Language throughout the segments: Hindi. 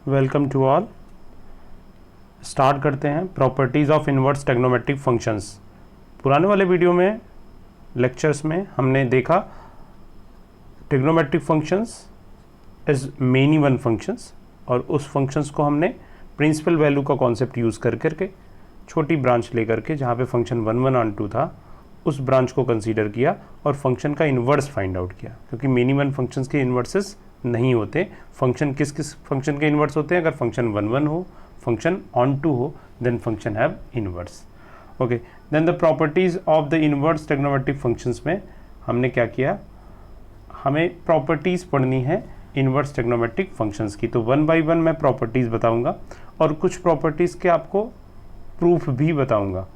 Welcome to all. स्टार्ट करते हैं properties of inverse trigonometric functions. पुराने वाले वीडियो में लेक्चर्स में हमने देखा trigonometric functions is many one functions, और उस फंक्शंस को हमने प्रिंसिपल वैल्यू का कॉन्सेप्ट यूज़ कर करके छोटी ब्रांच लेकर के जहाँ पे फंक्शन 1 1 ऑन 2 था उस ब्रांच को कंसीडर किया और फंक्शन का इन्वर्स फाइंड आउट किया, क्योंकि मेनी वन फंक्शंस के इन्वर्सेस नहीं होते। फंक्शन किस किस फंक्शन के इन्वर्स होते हैं? अगर फंक्शन 1 1 हो, फंक्शन ऑन 2 हो, then function have inverse. Okay, then the properties of the inverse trigonometric functions में हमने क्या किया, हमें प्रॉपर्टीज पढ़नी है इन्वर्स ट्रिग्नोमेट्रिक फंक्शंस की। तो वन बाय वन मैं प्रॉपर्टीज बताऊंगा और कुछ प्रॉपर्टीज के आपको प्रूफ भी बताऊंगा,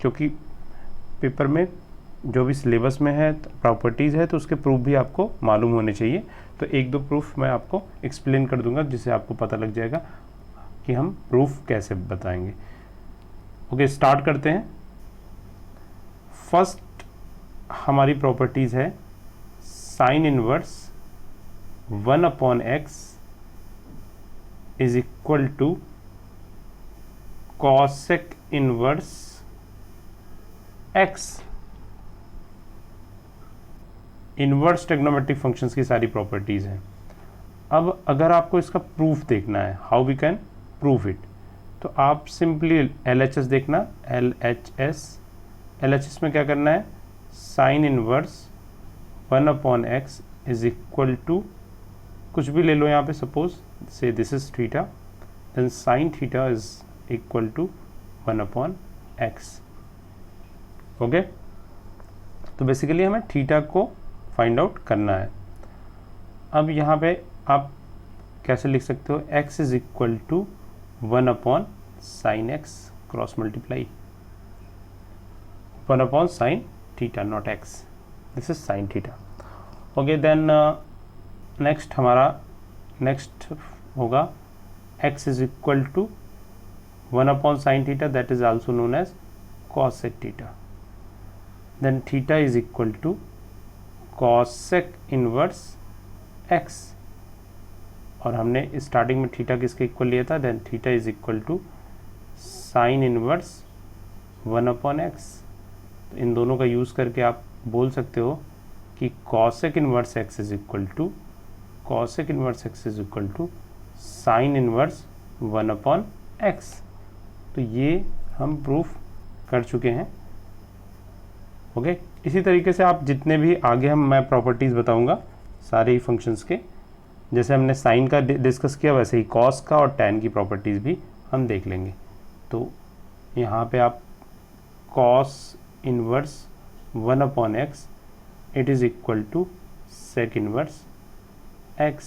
क्योंकि पेपर में जो भी सिलेबस में है प्रॉपर्टीज़ है तो उसके प्रूफ भी आपको मालूम होने चाहिए। तो एक दो प्रूफ मैं आपको एक्सप्लेन कर दूंगा जिससे आपको पता लग जाएगा कि हम प्रूफ कैसे बताएंगे। ओके, स्टार्ट करते हैं। फर्स्ट हमारी प्रॉपर्टीज़ है sine inverse 1/x is equal to cosec inverse x। Inverse trigonometric functions की सारी प्रॉपर्टीज़ हैं। अब अगर आपको इसका प्रूफ देखना है, how we can proof it, तो आप सिंपली LHS देखना, LHS में क्या करना है, sine inverse 1/x is equal to कुछ भी ले लो यहाँ पे, suppose say this is theta, then sine theta is equal to 1/x। Okay, तो बेसिकली हमें थीटा को फाइंड आउट करना है। अब यहाँ पे आप कैसे लिख सकते हो, x is equal to 1/sin x cross multiply 1/sin theta, not x, this is sin theta. Okay, then next होगा x is equal to 1/sin theta, that is also known as cosec theta. then theta is equal to cosec inverse x, और हमने स्टार्टिंग में थीटा किसके इक्वल लिया था, then theta is equal to sign inverse 1/x। तो इन दोनों का यूज़ करके आप बोल सकते हो कि cosec inverse x is equal to cosec inverse x is equal to sine inverse 1/x। तो ये हम प्रूफ कर चुके हैं। ओके, इसी तरीके से आप जितने भी आगे मैं प्रॉपर्टीज़ बताऊंगा सारे ही फंक्शंस के, जैसे हमने साइन का डिस्कस किया वैसे ही कॉस का और टैन की प्रॉपर्टीज़ भी हम देख लेंगे। तो यहाँ पे आप cos inverse 1/x it is equal to sec inverse x,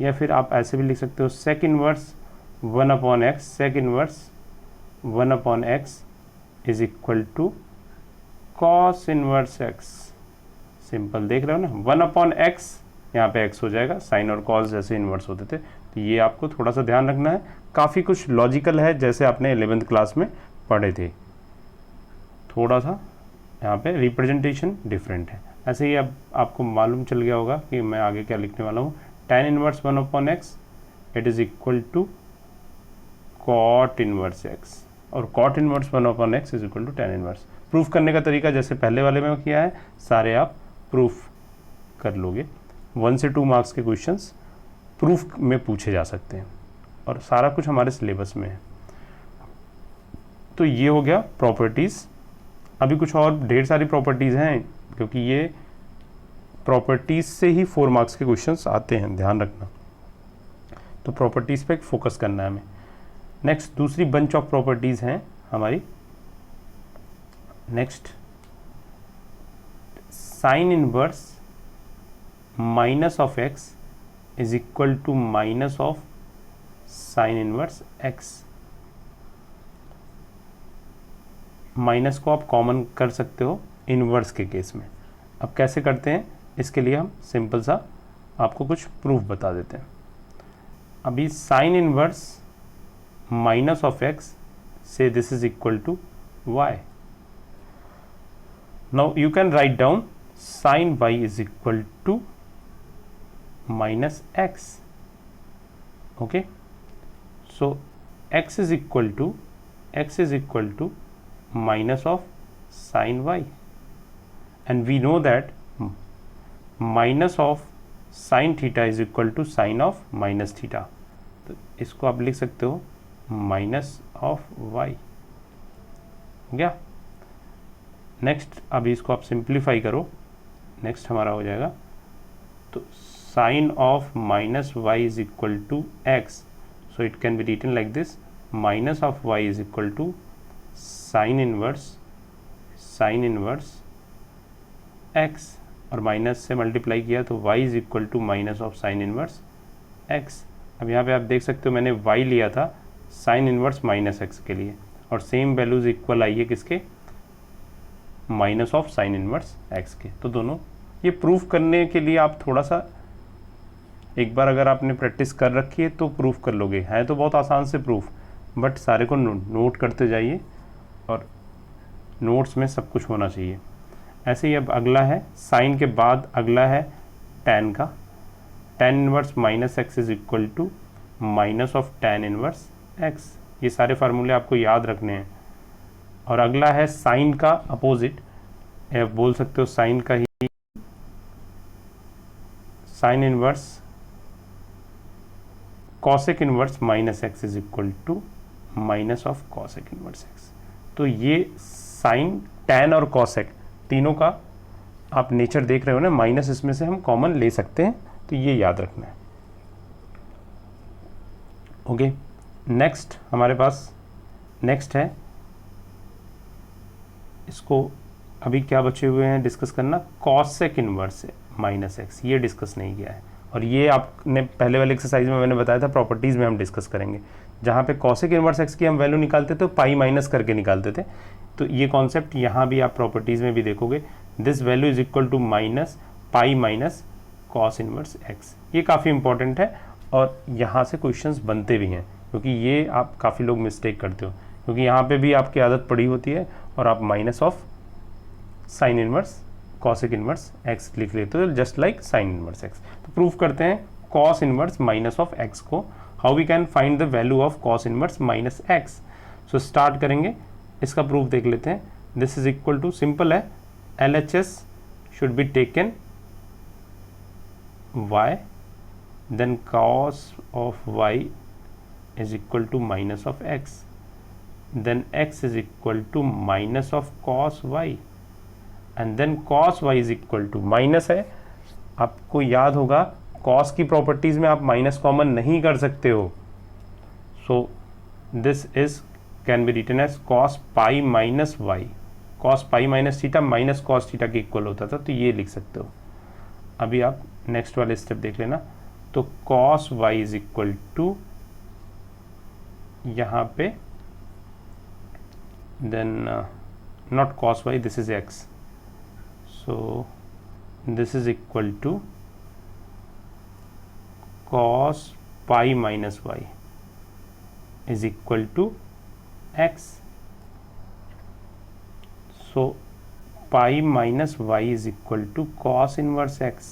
या फिर आप ऐसे भी लिख सकते हो sec inverse 1/x, sec inverse 1/x is equal to cos inverse x। Simple देख रहे हो ना, 1/x यहाँ पे x हो जाएगा, साइन और कॉस जैसे इन्वर्स होते थे। तो ये आपको थोड़ा सा ध्यान रखना है, काफ़ी कुछ लॉजिकल है जैसे आपने 11th क्लास में पढ़े थे। थोड़ा सा यहाँ पे रिप्रेजेंटेशन डिफरेंट है। ऐसे ही अब आपको मालूम चल गया होगा कि मैं आगे क्या लिखने वाला हूँ। tan inverse 1/x it is equal to cot inverse x, और cot inverse 1/x is equal to tan inverse. Proof करने का तरीका जैसे पहले वाले में किया है, सारे आप प्रूफ कर लोगे। 1 से 2 मार्क्स के क्वेश्चंस प्रूफ में पूछे जा सकते हैं, और सारा कुछ हमारे सिलेबस में है। तो ये हो गया प्रॉपर्टीज़। अभी कुछ और ढेर सारी प्रॉपर्टीज़ हैं, क्योंकि ये प्रॉपर्टीज़ से ही 4 मार्क्स के क्वेश्चंस आते हैं, ध्यान रखना। तो प्रॉपर्टीज़ पे फोकस करना है हमें। नेक्स्ट दूसरी बंच ऑफ प्रॉपर्टीज़ हैं हमारी। Next sine inverse minus of x is equal to minus of sine inverse x। Minus को आप कॉमन कर सकते हो इनवर्स के केस में। अब कैसे करते हैं, इसके लिए हम सिंपल सा आपको कुछ प्रूफ बता देते हैं। अभी sine inverse minus of x say this is equal to y। Now you can write down sin y is equal to minus x। Okay, so x is equal to minus of sin y, and we know that minus of sin theta is equal to sine of minus theta, तो इसको आप लिख सकते हो माइनस ऑफ y, हो गया। नेक्स्ट अभी इसको आप सिंप्लीफाई करो, नेक्स्ट हमारा हो जाएगा तो sine of minus y is equal to x, so it can be written like this, minus of y is equal to sine inverse x, और माइनस से मल्टीप्लाई किया तो y is equal to minus of sine inverse x। अब यहाँ पे आप देख सकते हो मैंने y लिया था साइन इनवर्स माइनस x के लिए, और सेम वैल्यूज इक्वल आई है किसके, minus of sine inverse x के। तो दोनों ये प्रूफ करने के लिए आप थोड़ा सा एक बार अगर आपने प्रैक्टिस कर रखी है तो प्रूफ कर लोगे, है तो बहुत आसान से प्रूफ, बट सारे को नोट करते जाइए और नोट्स में सब कुछ होना चाहिए। ऐसे ही अब अगला है साइन के बाद अगला है tan का, tan inverse minus x is equal to minus of tan inverse x, ये सारे फार्मूले आपको याद रखने हैं। और अगला है साइन का अपोजिट, बोल सकते हो साइन का ही, sine inverse cosec inverse minus x is equal to minus of cosec inverse x. तो ये साइन tan और कॉसेक तीनों का आप नेचर देख रहे हो ना, माइनस इसमें से हम कॉमन ले सकते हैं, तो ये याद रखना है। ओके, नेक्स्ट हमारे पास नेक्स्ट है, इसको अभी क्या बचे हुए हैं डिस्कस करना, कॉसेक इनवर्स माइनस एक्स, ये डिस्कस नहीं किया है, और ये आपने पहले वाले एक्सरसाइज में मैंने बताया था प्रॉपर्टीज़ में हम डिस्कस करेंगे, जहाँ पे कॉसेक इनवर्स एक्स की हम वैल्यू निकालते थे तो पाई माइनस करके निकालते थे, तो ये कॉन्सेप्ट यहाँ भी आप प्रॉपर्टीज़ में भी देखोगे, this value is equal to minus pi minus cos inverse x. ये काफ़ी इंपॉर्टेंट है और यहाँ से क्वेश्चंस बनते भी हैं, क्योंकि ये आप काफ़ी लोग मिस्टेक करते हो, क्योंकि यहाँ पे भी आपकी आदत पड़ी होती है और आप minus of sine inverse cosec inverse x लिख लेते हो, just like sine inverse x. तो प्रूफ करते हैं cos inverse minus of x को, how we can find the value of cos inverse minus x. So start करेंगे, इसका प्रूफ देख लेते हैं। This is equal to, simple है, LHS should be taken y, then cos of y is equal to minus of x, then x is equal to minus of cos y, and then cos y is equal to minus है, आपको याद होगा cos की प्रॉपर्टीज में आप माइनस कॉमन नहीं कर सकते हो, so this is can be written as cos pi minus y, cos pi minus theta minus cos theta के इक्वल होता था, तो ये लिख सकते हो। अभी आप नेक्स्ट वाले स्टेप देख लेना, तो cos y is equal to यहाँ पे then not cos y, this is x, so this is equal to cos pi minus y is equal to x, so pi minus y is equal to cos inverse x,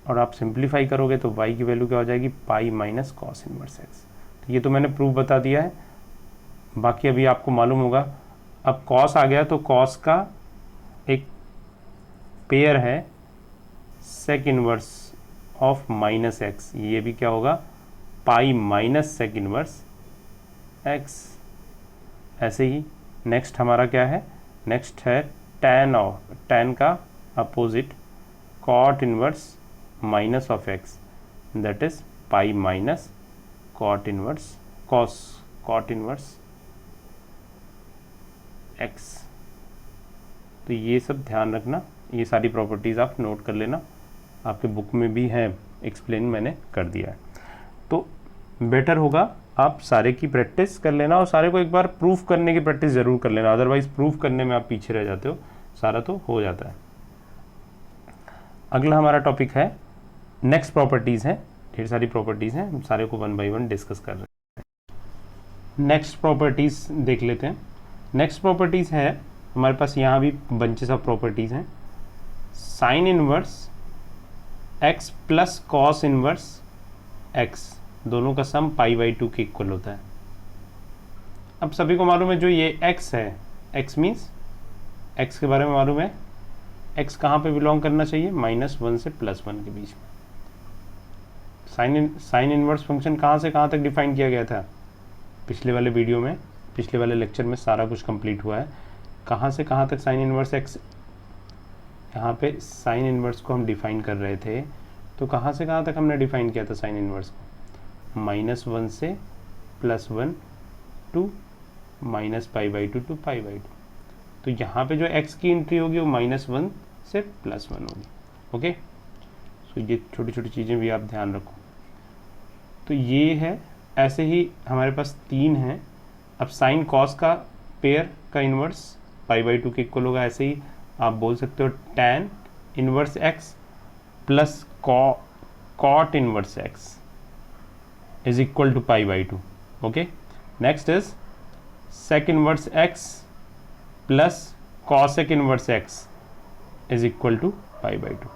और आप सिंप्लीफाई करोगे तो y की वैल्यू क्या हो जाएगी, पाई माइनस कॉस इनवर्स एक्स। तो ये तो मैंने प्रूफ बता दिया है, बाकी अभी आपको मालूम होगा। अब कॉस आ गया तो कॉस का एक पेयर है sec inverse of minus x, ये भी क्या होगा, pi minus sec inverse x. ऐसे ही नेक्स्ट हमारा क्या है, नेक्स्ट है tan का opposite cot inverse minus of x, that is pi minus cot inverse cot inverse x. तो ये सब ध्यान रखना, ये सारी प्रॉपर्टीज़ आप नोट कर लेना, आपके बुक में भी है एक्सप्लेन, मैंने कर दिया है। तो बेटर होगा आप सारे की प्रैक्टिस कर लेना और सारे को एक बार प्रूफ करने की प्रैक्टिस ज़रूर कर लेना, अदरवाइज प्रूफ करने में आप पीछे रह जाते हो, सारा तो हो जाता है। अगला हमारा टॉपिक है नेक्स्ट प्रॉपर्टीज़ हैं, ढेर सारी प्रॉपर्टीज़ हैं, हम सारे को वन बाय वन डिस्कस कर रहे हैं। नेक्स्ट प्रॉपर्टीज़ देख लेते हैं। नेक्स्ट प्रॉपर्टीज़ है हमारे पास, यहाँ भी बंचेस ऑफ प्रॉपर्टीज़ हैं। Sign inverse x plus cos inverse x दोनों का सम π/2 के इक्वल होता है। अब सभी को मालूम है जो ये x है, x मीन्स x के बारे में मालूम है, x कहाँ पे बिलोंग करना चाहिए, -1 से +1 के बीच में। साइन इनवर्स फंक्शन कहाँ से कहाँ तक डिफाइन किया गया था पिछले वाले वीडियो में, पिछले वाले लेक्चर में सारा कुछ कंप्लीट हुआ है। कहाँ से कहाँ तक साइन इनवर्स x, यहाँ पे साइन इनवर्स को हम डिफाइन कर रहे थे, तो कहाँ से कहाँ तक हमने डिफाइन किया था साइन इनवर्स को, -1 से +1 टू -π/2 टू π/2। तो यहाँ पे जो x की एंट्री होगी वो -1 से +1 होगी। ओके, सो ये छोटी छोटी चीज़ें भी आप ध्यान रखो। तो ये है, ऐसे ही हमारे पास 3 हैं। अब साइन कॉस का पेयर का इन्वर्स π/2 के इक्वल होगा। ऐसे ही आप बोल सकते हो tan inverse x plus cot inverse x is equal to π/2। Okay, next is sec inverse x plus cosec inverse x is equal to π/2।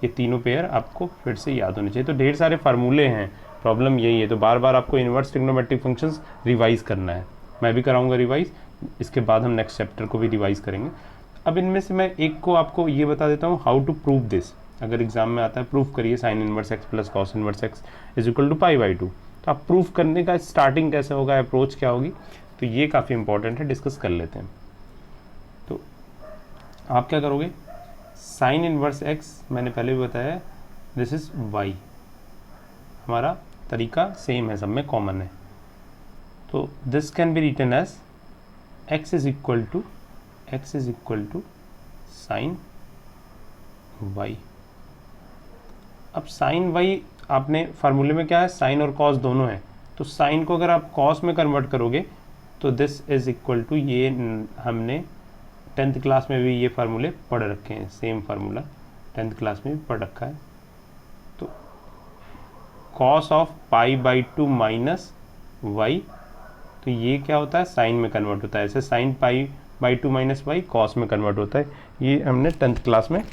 ये तीनों पेयर आपको फिर से याद होने चाहिए। तो ढेर सारे फार्मूले हैं, प्रॉब्लम यही है। तो बार बार आपको इन्वर्स ट्रिग्नोमेट्रिक फंक्शंस रिवाइज करना है, मैं भी कराऊंगा रिवाइज, इसके बाद हम नेक्स्ट चैप्टर को भी रिवाइज करेंगे। अब इनमें से मैं एक को आपको ये बता देता हूँ, हाउ टू प्रूव दिस। अगर एग्जाम में आता है प्रूफ करिए sine inverse x plus cos inverse x is equal to π/2, तो आप प्रूफ करने का स्टार्टिंग कैसे होगा, अप्रोच क्या होगी, तो ये काफ़ी इंपॉर्टेंट है, डिस्कस कर लेते हैं। तो आप क्या करोगे, साइन इनवर्स x मैंने पहले भी बताया, दिस इज y, हमारा तरीका सेम है, सब में कॉमन है। तो this can be written as x is equal to sine y। अब साइन y आपने फार्मूले में क्या है, साइन और कॉस दोनों है, तो साइन को अगर आप कॉस में कन्वर्ट करोगे तो दिस इज इक्वल टू, ये हमने 10th क्लास में भी ये फार्मूले पढ़ रखे हैं, सेम फार्मूला 10th क्लास में भी पढ़ रखा है। तो कॉस ऑफ π/2 माइनस y, तो ये क्या होता है, साइन में कन्वर्ट होता है। ऐसे साइन π/2 माइनस y कॉस में कन्वर्ट होता है। ये हमने 10th क्लास में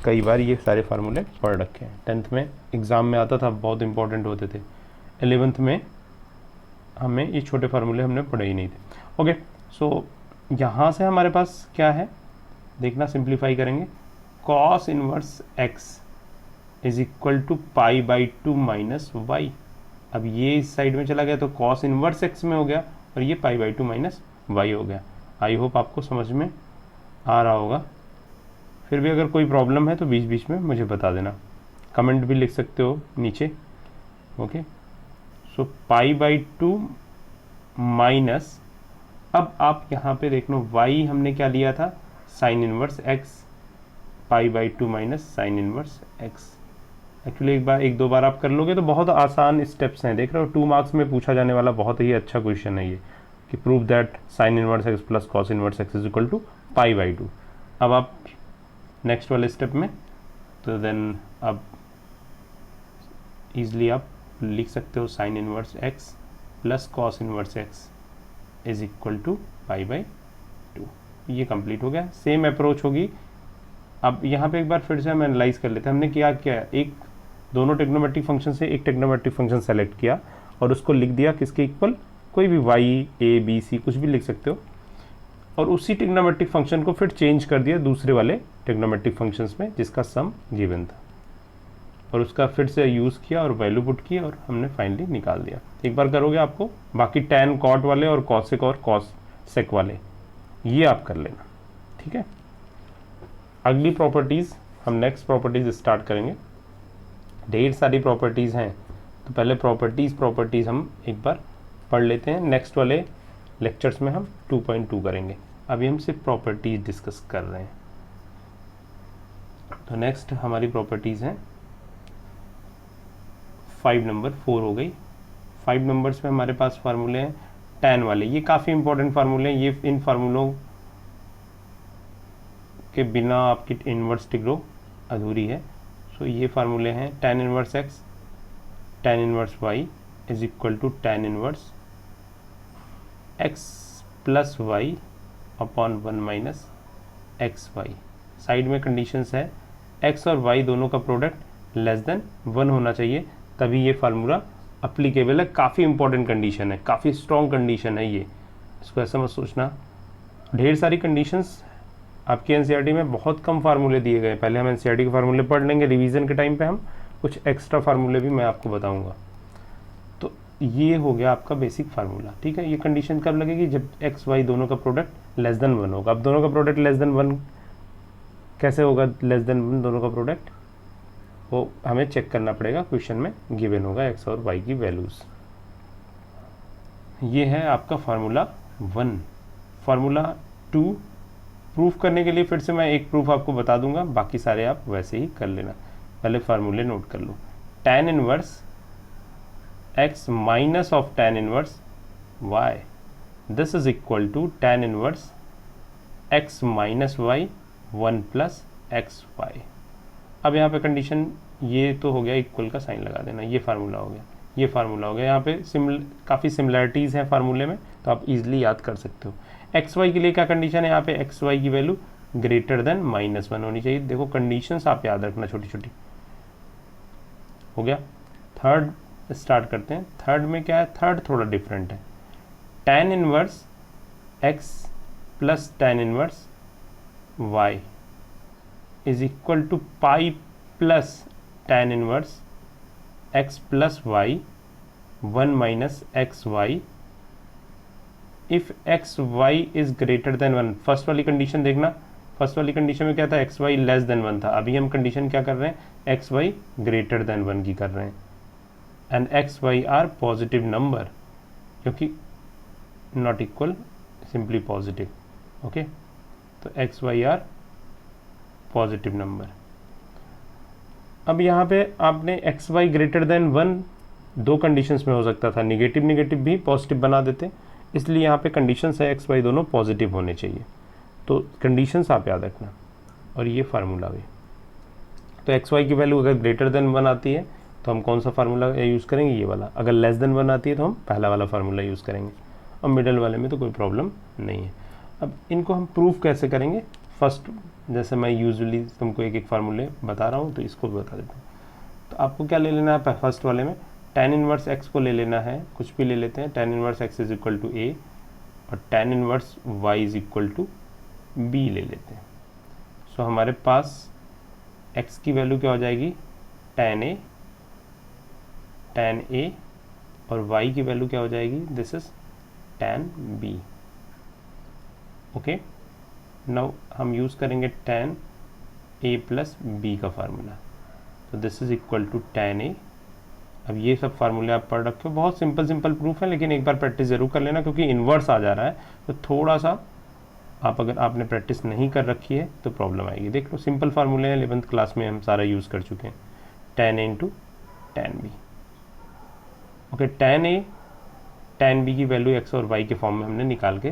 कई बार ये सारे फार्मूले पढ़ रखे हैं। 10th में एग्ज़ाम में आता था, बहुत इंपॉर्टेंट होते थे। 11th में हमें ये छोटे फार्मूले हमने पढ़े ही नहीं थे। ओके, सो यहाँ से हमारे पास क्या है, देखना, सिंप्लीफाई करेंगे। Cos inverse x is equal to π/2 minus y। अब ये इस साइड में चला गया तो कॉस इनवर्स x में हो गया और ये π/2 माइनस y हो गया। आई होप आपको समझ में आ रहा होगा। फिर भी अगर कोई प्रॉब्लम है तो बीच बीच में मुझे बता देना, कमेंट भी लिख सकते हो नीचे। ओके, सो π/2 माइनस, अब आप यहाँ पे देख लो y हमने क्या लिया था, sine inverse x, π/2 minus sine inverse x। Actually एक दो बार आप कर लोगे तो बहुत आसान स्टेप्स हैं, देख रहे हो, 2 मार्क्स में पूछा जाने वाला बहुत ही अच्छा क्वेश्चन है ये, कि prove that sine inverse x plus cos inverse x is equal to π/2। अब आप नेक्स्ट वाले स्टेप में, तो देन अब ईजिली आप लिख सकते हो sine inverse x plus cos inverse x is equal to π/2। ये कंप्लीट हो गया। सेम अप्रोच होगी। अब यहाँ पे एक बार फिर से हम एनालाइज कर लेते हैं। हमने क्या किया, एक दोनों ट्रिग्नोमेट्रिक फंक्शन से एक ट्रिग्नोमेट्रिक फंक्शन सेलेक्ट किया और उसको लिख दिया किसके इक्वल, कोई भी y, a, b, c कुछ भी लिख सकते हो, और उसी ट्रिग्नोमेट्रिक फंक्शन को फिर चेंज कर दिया दूसरे वाले ट्रिग्नोमेट्रिक फंक्शंस में जिसका सम गिवन था, और उसका फिर से यूज़ किया और वैल्यू पुट की और हमने फाइनली निकाल दिया। एक बार करोगे आपको, बाकी tan कॉट वाले और कॉसेक और कॉसेक वाले ये आप कर लेना, ठीक है। अगली प्रॉपर्टीज़, हम नेक्स्ट प्रॉपर्टीज़ स्टार्ट करेंगे। ढेर सारी प्रॉपर्टीज़ हैं, तो पहले प्रॉपर्टीज़ हम एक बार पढ़ लेते हैं। नेक्स्ट वाले लेक्चर्स में हम 2.2 करेंगे। अभी हम सिर्फ प्रॉपर्टीज़ डिस्कस कर रहे हैं। तो नेक्स्ट हमारी प्रॉपर्टीज़ हैं 5 नंबर 4 हो गई। 5 नंबर्स में हमारे पास फार्मूले हैं tan वाले। ये काफ़ी इंपॉर्टेंट फार्मूले हैं। ये इन फार्मूलों के बिना आपकी इन्वर्स टिग्रो अधूरी है। सो ये फार्मूले हैं tan inverse x, tan inverse y is equal to tan inverse x plus y upon 1 minus x y. Side में कंडीशंस है x और y दोनों का प्रोडक्ट लेस देन 1 होना चाहिए, तभी ये फार्मूला अप्लीकेबल है, काफ़ी इंपॉर्टेंट कंडीशन है, काफ़ी स्ट्रॉन्ग कंडीशन है ये, इसको ऐसा मत सोचना। ढेर सारी कंडीशंस आपके एनसीईआरटी में बहुत कम फार्मूले दिए गए। पहले हम एनसीईआरटी के फार्मूले पढ़ लेंगे, रिवीजन के टाइम पे हम कुछ एक्स्ट्रा फार्मूले भी मैं आपको बताऊंगा। तो ये हो गया आपका बेसिक फार्मूला, ठीक है। ये कंडीशन कब लगेगी, जब एक्स वाई दोनों का प्रोडक्ट लेस देन 1 होगा। अब दोनों का प्रोडक्ट लेस देन 1 कैसे होगा, लेस देन 1 दोनों का प्रोडक्ट, वो हमें चेक करना पड़ेगा, क्वेश्चन में गिवन होगा एक्स और वाई की वैल्यूज़। ये है आपका फार्मूला 1। फार्मूला 2 प्रूफ करने के लिए फिर से मैं एक प्रूफ आपको बता दूंगा, बाकी सारे आप वैसे ही कर लेना। पहले फार्मूले नोट कर लो। tan inverse x minus of tan inverse y, this is equal to tan inverse x minus y 1 plus x y. अब यहाँ पे कंडीशन ये तो हो गया, इक्वल का साइन लगा देना, ये फार्मूला हो गया, ये फार्मूला हो गया। यहाँ पे काफ़ी सिमिलरिटीज़ हैं फार्मूले में, तो आप इजीली याद कर सकते हो। एक्स वाई के लिए क्या कंडीशन है, यहाँ पे एक्स वाई की वैल्यू ग्रेटर देन -1 होनी चाहिए। देखो कंडीशंस आप याद रखना छोटी छोटी। हो गया। थर्ड स्टार्ट करते हैं। थर्ड में क्या है, थर्ड थोड़ा डिफरेंट है। tan inverse x plus tan inverse y is equal to pi plus tan inverse x plus y 1 minus x y if x y is greater than 1। First वाली कंडीशन देखना, फर्स्ट वाली कंडीशन में क्या था, एक्स वाई लेस देन 1 था। अभी हम कंडीशन क्या कर रहे हैं, एक्स वाई ग्रेटर देन 1 की कर रहे हैं। And x y are positive number, क्योंकि not equal simply positive. Okay, तो x y are positive number. अब यहाँ पे आपने एक्स वाई ग्रेटर देन 1 दो कंडीशंस में हो सकता था, निगेटिव निगेटिव भी पॉजिटिव बना देते, इसलिए यहाँ पे कंडीशंस है एक्स वाई दोनों पॉजिटिव होने चाहिए। तो कंडीशंस आप याद रखना, और ये फार्मूला भी। तो एक्स वाई की वैल्यू अगर ग्रेटर देन 1 आती है तो हम कौन सा फार्मूला यूज़ करेंगे, ये वाला। अगर लेस देन 1 आती है तो हम पहला वाला फार्मूला यूज़ करेंगे, और मिडल वाले में तो कोई प्रॉब्लम नहीं है। अब इनको हम प्रूफ कैसे करेंगे, फर्स्ट जैसे मैं यूजुअली तुमको एक एक फार्मूले बता रहा हूँ, तो इसको भी बता देता हूँ। तो आपको क्या ले लेना है, फर्स्ट वाले में tan इनवर्स x को ले लेना है, कुछ भी ले लेते हैं। tan inverse x is equal to a, और tan inverse y is equal to b ले लेते हैं। सो हमारे पास x की वैल्यू क्या हो जाएगी, tan a, और y की वैल्यू क्या हो जाएगी, this is tan b। Okay, now हम यूज़ करेंगे tan a प्लस b का फार्मूला, तो this is equal to tan a। अब ये सब फार्मूले आप पढ़ रखे हो, बहुत सिंपल सिंपल प्रूफ है, लेकिन एक बार प्रैक्टिस ज़रूर कर लेना, क्योंकि इन्वर्स आ जा रहा है, तो थोड़ा सा आप अगर आपने प्रैक्टिस नहीं कर रखी है तो प्रॉब्लम आएगी। देख लो, सिंपल फार्मूले हैं, 11th क्लास में हम सारा यूज़ कर चुके हैं। tan a into tan b। Okay, tan a tan b की वैल्यू x और y के फॉर्म में हमने निकाल के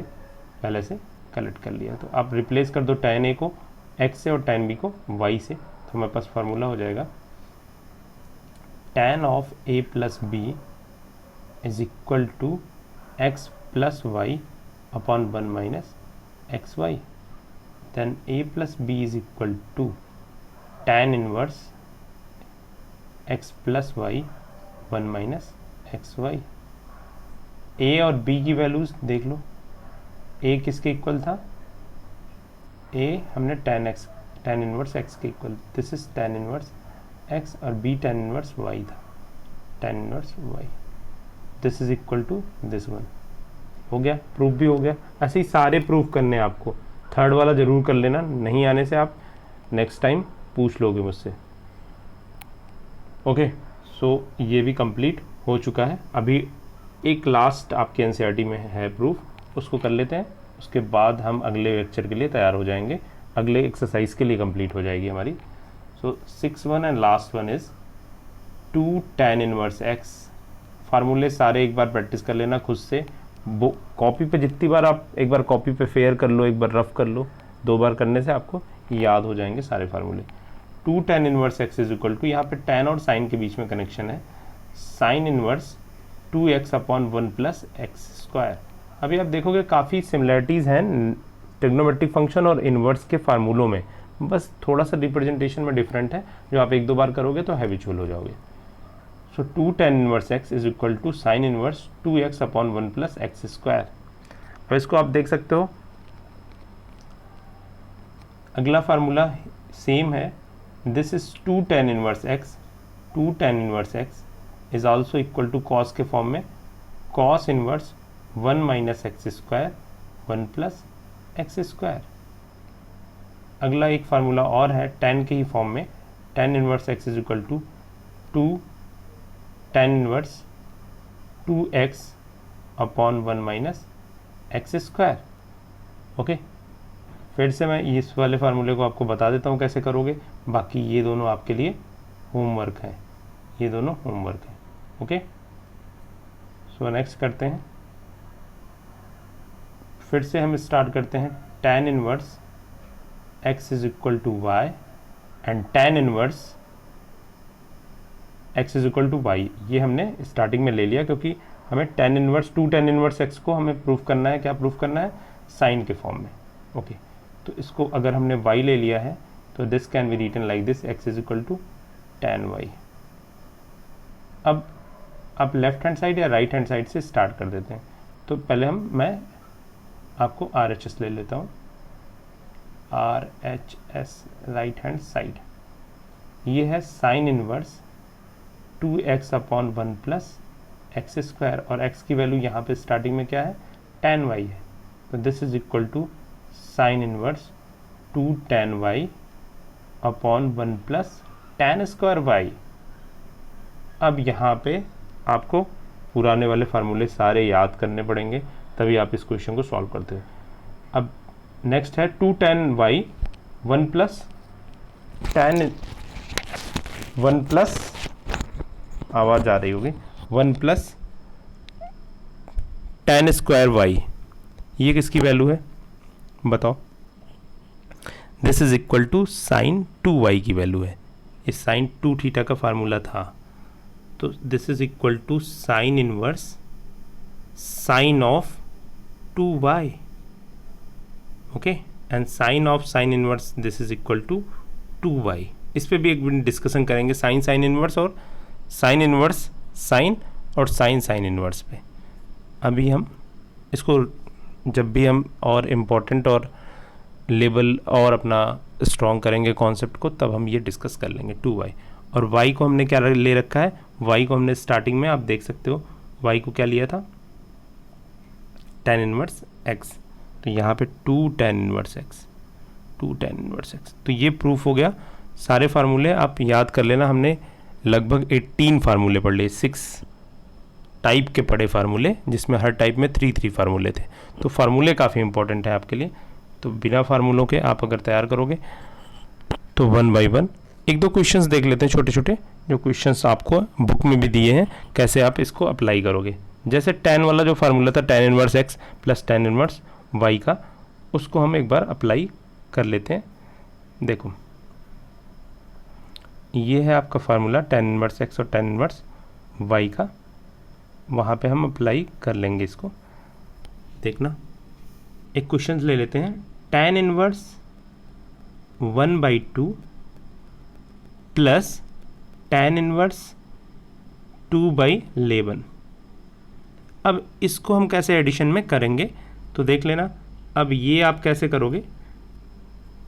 पहले से कलेक्ट कर लिया। तो आप रिप्लेस कर दो tan a को x से और tan b को y से, तो हमारे पास फार्मूला हो जाएगा tan of a plus b is equal to x plus y upon 1 minus xy. Then a plus b is equal to tan inverse x plus y 1 minus xy. a और b की वैल्यूज देख लो, a किसके इक्वल था, a हमने tan इनवर्स x के equal, this is tan inverse x, और b tan इनवर्स y था, tan inverse y, this is equal to this one. हो गया, प्रूफ भी हो गया। ऐसे ही सारे प्रूफ करने हैं आपको। थर्ड वाला जरूर कर लेना, नहीं आने से आप नेक्स्ट टाइम पूछ लोगे मुझसे। ओके, सो ये भी कंप्लीट हो चुका है। अभी एक लास्ट आपके एनसीईआरटी में है प्रूफ, उसको कर लेते हैं, उसके बाद हम अगले लेक्चर के लिए तैयार हो जाएंगे, अगले एक्सरसाइज के लिए कंप्लीट हो जाएगी हमारी। So 6-1 and last one is 2 tan inverse x। फार्मूले सारे एक बार प्रैक्टिस कर लेना खुद से, कॉपी पे जितनी बार आप एक बार कॉपी पे फेयर कर लो, एक बार रफ कर लो, 2 बार करने से आपको याद हो जाएंगे सारे फार्मूले। 2 tan inverse x is equal to, यहाँ पे tan और साइन के बीच में कनेक्शन है, sine inverse 2x upon 1 plus x square. अभी आप देखोगे काफ़ी सिमिलरिटीज़ हैं ट्रिग्नोमेट्रिक फंक्शन और इनवर्स के फार्मूलों में, बस थोड़ा सा रिप्रेजेंटेशन में डिफरेंट है, जो आप 1-2 बार करोगे तो हैबिचुअल हो जाओगे। So 2 tan inverse x is equal to sine inverse 2x upon 1 plus x square. अब इसको आप देख सकते हो, अगला फार्मूला सेम है, this is 2 tan inverse x, 2 tan inverse x is also equal to cos के फॉर्म में cos inverse 1 minus x square 1 plus x square. अगला एक फार्मूला और है tan के ही फॉर्म में, tan inverse x is equal to 2 tan inverse 2x upon 1 minus x square. Okay, फिर से मैं इस वाले फार्मूले को आपको बता देता हूँ कैसे करोगे, बाकी ये दोनों आपके लिए होमवर्क है, ये दोनों होमवर्क है। ओके, सो नेक्स्ट करते हैं, फिर से हम स्टार्ट करते हैं tan inverse x is equal to y and tan inverse x is equal to y. ये हमने स्टार्टिंग में ले लिया क्योंकि हमें tan inverse 2 tan inverse x को हमें प्रूफ करना है, क्या प्रूफ करना है, साइन के फॉर्म में। ओके, तो इसको अगर हमने y ले लिया है तो this can be written like this, x is equal to tan y। अब आप लेफ्ट हैंड साइड या राइट हैंड साइड से स्टार्ट कर देते हैं। तो पहले मैं आपको RHS ले लेता हूँ, RHS राइट हैंड साइड, ये है sine inverse 2x upon 1 plus x square, और x की वैल्यू यहाँ पे स्टार्टिंग में क्या है, tan y है, तो this is equal to sine inverse 2 tan y upon 1 plus tan square y। अब यहाँ पे आपको पुराने वाले फार्मूले सारे याद करने पड़ेंगे, तभी आप इस क्वेश्चन को सॉल्व करते हैं। अब नेक्स्ट है 2 tan y 1 plus tan 1 plus, आवाज़ आ रही होगी, 1 प्लस tan स्क्वायर y, ये किसकी वैल्यू है बताओ, this is equal to sine 2y की वैल्यू है, इस साइन 2 थीटा का फार्मूला था, तो this is equal to sine inverse sine of 2y। Okay, and sine of sine inverse this is equal to 2y। इस पे भी एक डिस्कशन करेंगे, साइन साइन इनवर्स और साइन इनवर्स साइन और साइन साइन इनवर्स पे। अभी हम इसको जब भी हम और इम्पोर्टेंट और लेवल और अपना स्ट्रॉन्ग करेंगे कॉन्सेप्ट को, तब हम ये डिस्कस कर लेंगे 2y। और y को हमने क्या ले रखा है, y को हमने स्टार्टिंग में आप देख सकते हो y को क्या लिया था, tan इनवर्स x, तो यहाँ पे 2 tan inverse x, 2 tan inverse x। तो ये प्रूफ हो गया। सारे फार्मूले आप याद कर लेना, हमने लगभग 18 फार्मूले पढ़ लिए, 6 टाइप के पढ़े फार्मूले, जिसमें हर टाइप में 3 फार्मूले थे। तो फार्मूले काफ़ी इंपॉर्टेंट है आपके लिए, तो बिना फार्मूलों के आप अगर तैयार करोगे तो 1 बाय 1 एक दो क्वेश्चंस देख लेते हैं, छोटे छोटे जो क्वेश्चंस आपको बुक में भी दिए हैं, कैसे आप इसको अप्लाई करोगे। जैसे tan वाला जो फार्मूला था, tan inverse x plus tan inverse y का, उसको हम एक बार अप्लाई कर लेते हैं। देखो ये है आपका फार्मूला tan इनवर्स x और tan इनवर्स y का, वहाँ पे हम अप्लाई कर लेंगे इसको। देखना, एक क्वेश्चन ले लेते हैं, tan inverse 1/2 plus tan inverse 2/11। अब इसको हम कैसे एडिशन में करेंगे तो देख लेना। अब ये आप कैसे करोगे,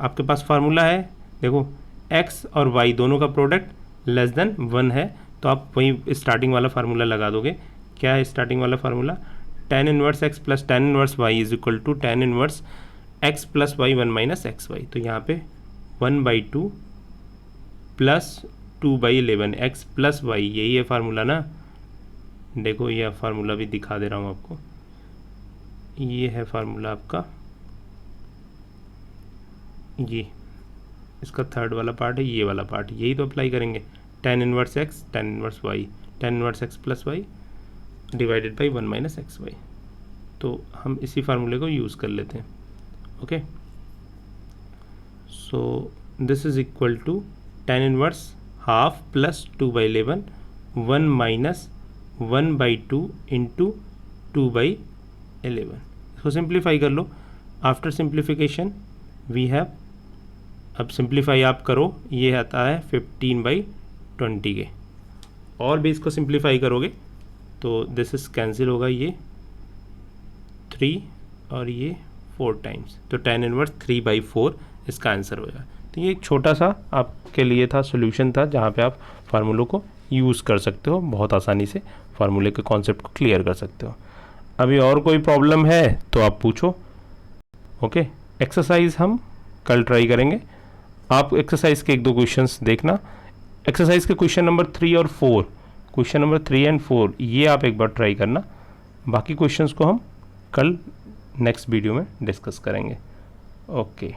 आपके पास फार्मूला है, देखो x और y दोनों का प्रोडक्ट लेस देन 1 है, तो आप वही स्टार्टिंग वाला फार्मूला लगा दोगे। क्या है स्टार्टिंग वाला formula, tan inverse x plus tan inverse y is equal to tan inverse x plus y 1 minus x y. तो यहाँ पे 1/2 प्लस 2/11 x प्लस y, यही है फार्मूला ना। देखो ये फार्मूला भी दिखा दे रहा हूँ आपको, ये है फार्मूला आपका, ये इसका थर्ड वाला पार्ट है, ये वाला पार्ट, यही तो अप्लाई करेंगे। tan inverse x tan inverse y, tan inverse x plus y divided by 1 minus x y. तो हम इसी फार्मूले को यूज़ कर लेते हैं। Okay, so this is equal to tan inverse half plus 2/11 1 minus 1/2 into 2/11। इसको सिंप्लीफाई कर लो। आफ्टर सिंप्लीफिकेशन वी हैव, अब सिंप्लीफाई आप करो, ये आता है 15/20 के। और भी इसको सिंप्लीफाई करोगे तो दिस इज कैंसिल होगा, ये 3 और ये 4 टाइम्स, तो tan इनवर्स 3/4 इसका आंसर हो जाए। तो ये एक छोटा सा आपके लिए था, सोल्यूशन था, जहाँ पे आप फार्मूलों को यूज़ कर सकते हो, बहुत आसानी से फार्मूले के कॉन्सेप्ट को क्लियर कर सकते हो। अभी और कोई प्रॉब्लम है तो आप पूछो। ओके, एक्सरसाइज हम कल ट्राई करेंगे। आप एक्सरसाइज के 1-2 क्वेश्चंस देखना। एक्सरसाइज के क्वेश्चन नंबर 3 और 4, क्वेश्चन नंबर 3 एंड 4 ये आप एक बार ट्राई करना। बाकी क्वेश्चंस को हम कल नेक्स्ट वीडियो में डिस्कस करेंगे। ओके।